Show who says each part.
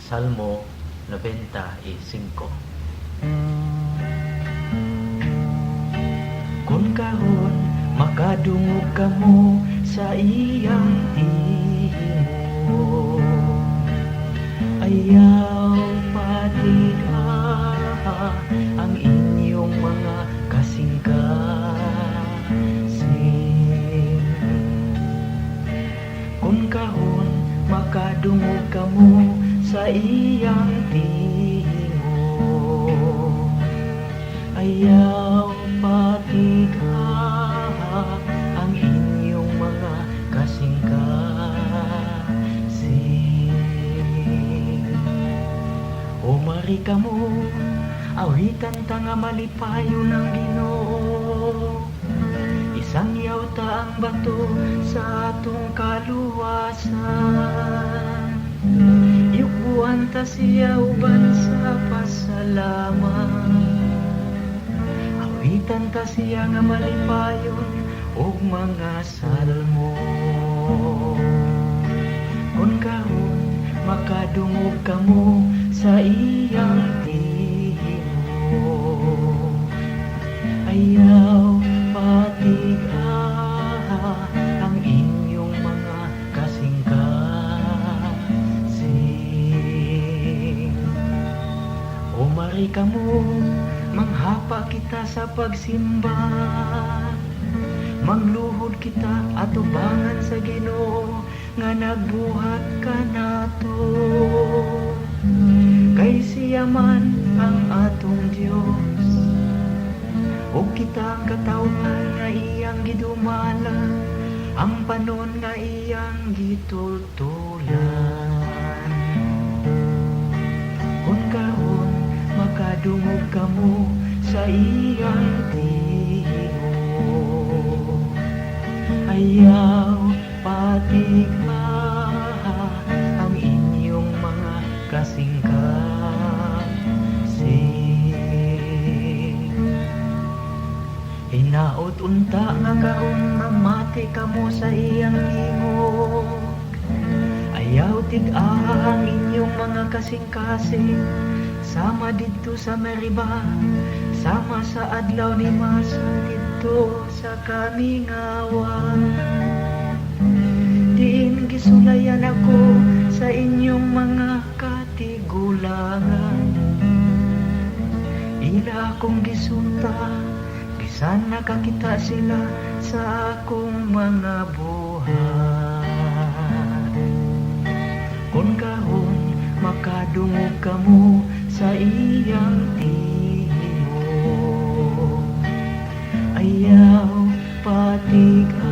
Speaker 1: Salmo 95. Kung karon makadungog kamo sa iyang imo, ayaw patiga ang inyong mga kasing-kasing. Kung karon makadungog kamo sa iyang imo, ayaw patiga ang inyong mga kasing-kasing. O mari kamo awitan ta nga malipayo ng Ginoo, isang yawta ang bato sa atong kaluwasan. Yukuan ta siya uban sa pasalamat, awitan ta siya nga malipayon og mga salmo. Kung karon makadungog kamo sa iyang imo, ayaw patiga ang inyong mga kasing-kasing. O mari kamo manghapa kita sa pagsimba, magluhod kita atubangan sa Ginoo nga nagbuhat kanato. Kay siya man ang atong Dios, o kita ang katawhan nga iyang gidumala, ang panon nga iyang gitultulan. Kung karon makadungog kamo sa iyang imo, ayaw patiga ang inyong mga kasing-kasing. Hinaot unta nga karon mamati kamo sa iyang ingog, ayaw tig-a ang inyong mga kasing-kasing. Sama dito sa Meriba, sama sa adlaw ni Maso dito sa Kamingawan. Diin gisulayan ako sa inyong mga katigulangan, ila akong gisunta, bisan nakakita sila sa akong mga buhat. Kung karon makadungog kamo sa iyang imo, ayaw patiga